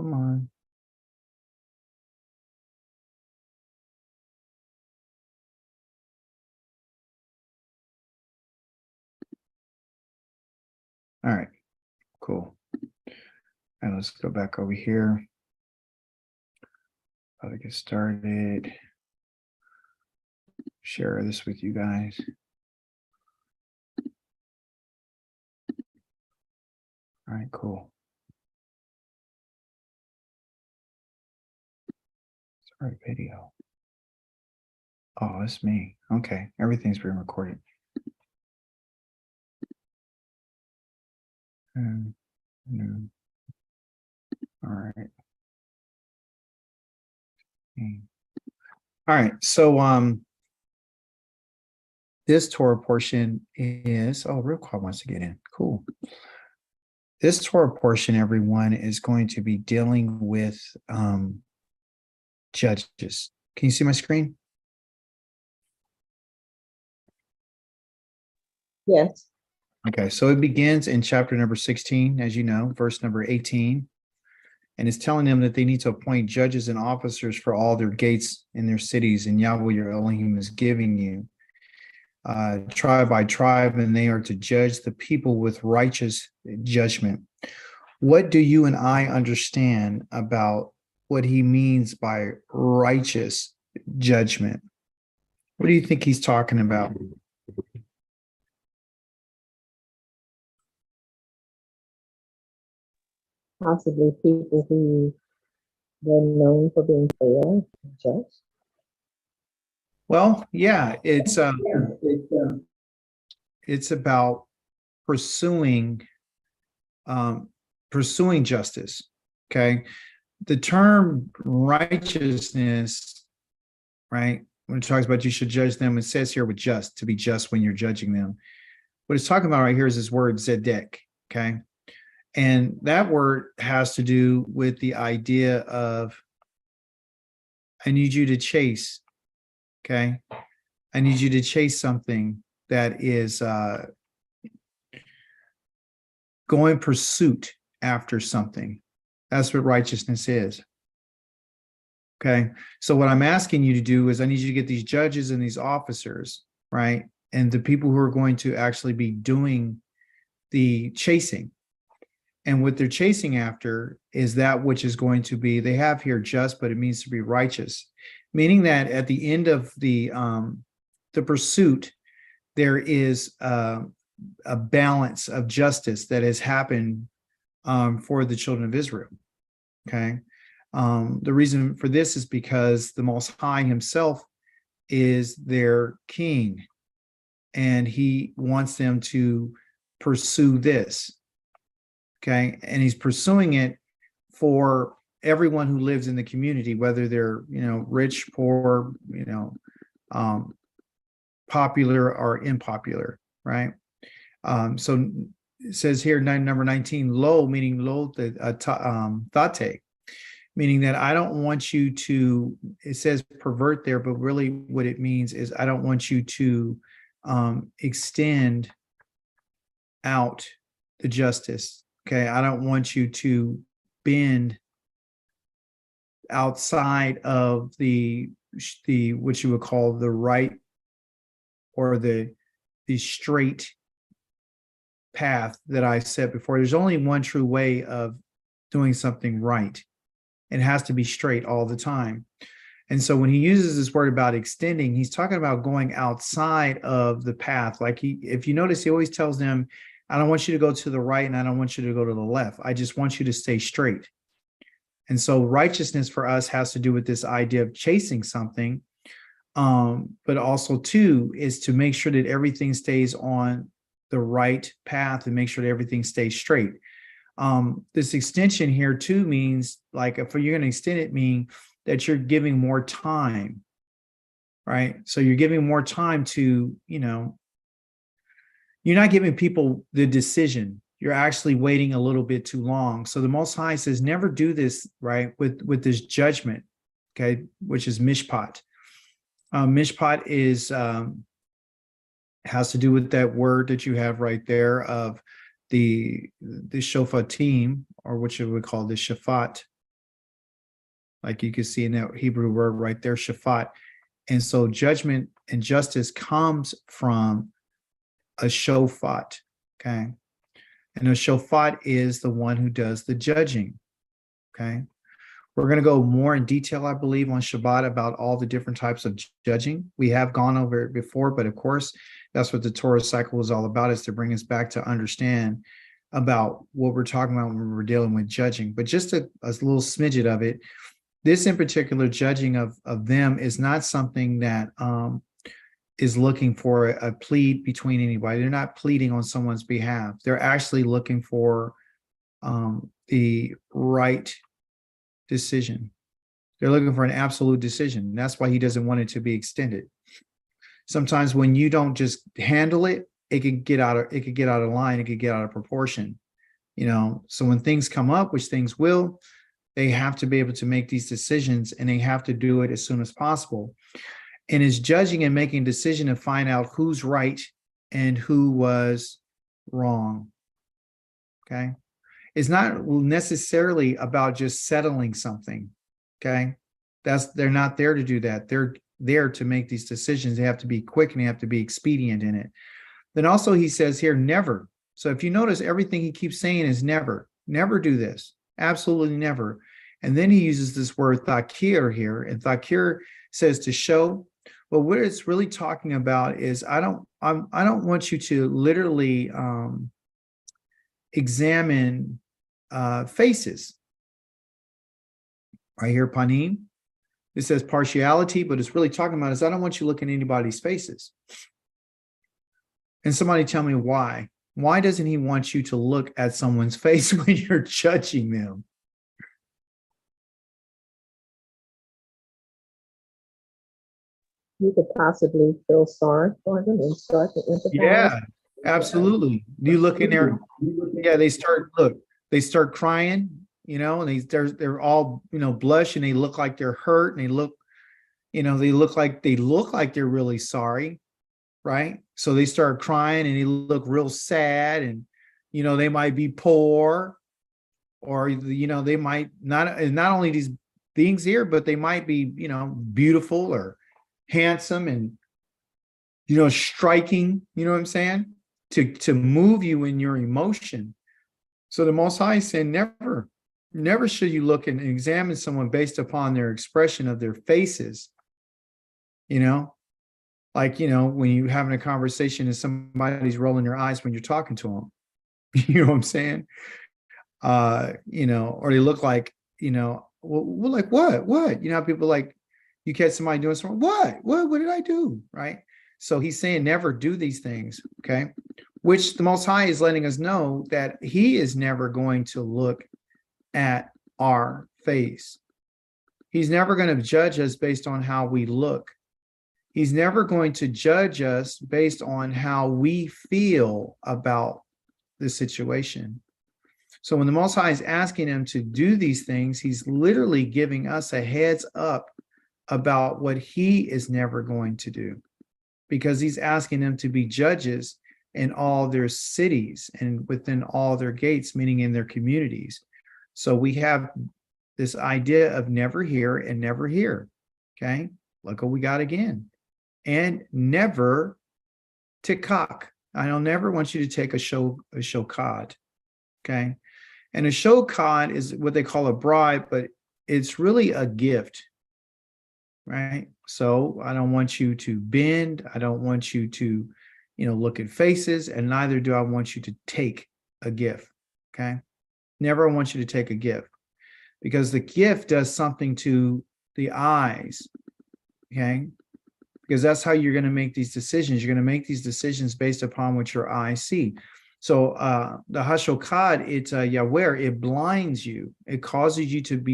Come on. All right, cool. And let's go back over here. How to get started. Share this with you guys. All right, cool. Start video. Oh, it's me. Okay, everything's being recorded. No. All right. All right. So this Torah portion is Real Quiet wants to get in. Cool. This Torah portion, everyone, is going to be dealing with judges. Can you see my screen? Yes. Okay, so it begins in chapter number 16, as you know, verse number 18. And it's telling them that they need to appoint judges and officers for all their gates in their cities, and Yahweh your Elohim is giving you tribe by tribe, and they are to judge the people with righteous judgment. What do you and I understand about what he means by righteous judgment? What do you think he's talking about? Possibly people who were known for being fair and just. Well, yeah, it's about pursuing justice. Okay, the term righteousness, right? When it talks about you should judge them, it says here with just, to be just when you're judging them. What it's talking about right here is this word zedek. Okay, and that word has to do with the idea of I need you to chase. Okay, I need you to chase something that is going pursuit after something. That's what righteousness is. Okay, so what I'm asking you to do is I need you to get these judges and these officers, right? And the people who are going to actually be doing the chasing. And what they're chasing after is that which is going to be, they have here just, but it means to be righteous, meaning that at the end of the pursuit, there is a balance of justice that has happened for the children of Israel. Okay. The reason for this is because the Most High himself is their king, and he wants them to pursue this. Okay. And he's pursuing it for everyone who lives in the community, whether they're, rich, poor, popular or unpopular, right? So it says here, number 19, lo, meaning lo, thate, meaning that I don't want you to, it says pervert there, but really what it means is I don't want you to extend out the justice. Okay, I don't want you to bend outside of the what you would call the right or the straight path that I said before. There's only one true way of doing something right. It has to be straight all the time. And so when he uses this word about extending, he's talking about going outside of the path. Like if you notice, he always tells them, I don't want you to go to the right and I don't want you to go to the left. I just want you to stay straight. And so righteousness for us has to do with this idea of chasing something, but also too is to make sure that everything stays on the right path and make sure that everything stays straight. This extension here too means, like, if you're going to extend it, mean that you're giving more time, right? So you're giving more time to, you're not giving people the decision. You're actually waiting a little bit too long. So the Most High says, never do this, right? With this judgment, okay, which is mishpat. Mishpat is has to do with that word that you have right there of the shofat team, or what you would call the shafat, like you can see in that Hebrew word right there, shafat. And so judgment and justice comes from a shofat. Okay. And a shofat is the one who does the judging. Okay. We're going to go more in detail, I believe, on Shabbat about all the different types of judging. We have gone over it before, but of course, that's what the Torah cycle is all about, is to bring us back to understand about what we're talking about when we're dealing with judging. But just a little smidget of it, this in particular judging of them is not something that is looking for a plead between anybody. They're not pleading on someone's behalf. They're actually looking for the right decision. They're looking for an absolute decision. That's why he doesn't want it to be extended. Sometimes when you don't just handle it, it could get out of line, it could get out of proportion. So when things come up, which things will, they have to be able to make these decisions, and they have to do it as soon as possible. And it's judging and making a decision to find out who's right and who was wrong. Okay. It's not necessarily about just settling something. Okay. They're not there to do that. They're there to make these decisions. They have to be quick and they have to be expedient in it. Then also he says here, never. So if you notice, everything he keeps saying is never do this. Absolutely never. And then he uses this word thakir here, and thakir says to show. Well, what it's really talking about is I don't want you to literally examine faces. Right here, panim. It says partiality, but it's really talking about is I don't want you looking at anybody's faces. And somebody tell me why. Why doesn't he want you to look at someone's face when you're judging them? You could possibly feel sorry for them and start to empathize. Yeah, absolutely. You look in there, yeah, they start crying, and they're all, blush, and they look like they're hurt, and they look like they're really sorry, right? So they start crying and they look real sad, and they might be poor, or they might not only these things here, but they might be beautiful or handsome and striking, what I'm saying, to move you in your emotion. So the Most High is saying never should you look and examine someone based upon their expression of their faces. Like when you're having a conversation and somebody's rolling their eyes when you're talking to them. You know what I'm saying? Or they look like, well, like what? How people like, you catch somebody doing something, what did I do? Right? So he's saying never do these things, okay? Which the Most High is letting us know that he is never going to look at our face. He's never going to judge us based on how we look. He's never going to judge us based on how we feel about the situation. So when the Most High is asking him to do these things, he's literally giving us a heads up about what he is never going to do, because he's asking them to be judges in all their cities and within all their gates, meaning in their communities. So we have this idea of never here and never here. Okay, look what we got again. And never tikak. I don't never want you to take a shokad. Okay. And a shokad is what they call a bribe, but it's really a gift. Right. So I don't want you to bend. I don't want you to, look at faces, and neither do I want you to take a gift. Okay. Never want you to take a gift, because the gift does something to the eyes. Okay. Because that's how you're going to make these decisions. You're going to make these decisions based upon what your eyes see. So the hashokad, it's Yahweh, it blinds you. It causes you to be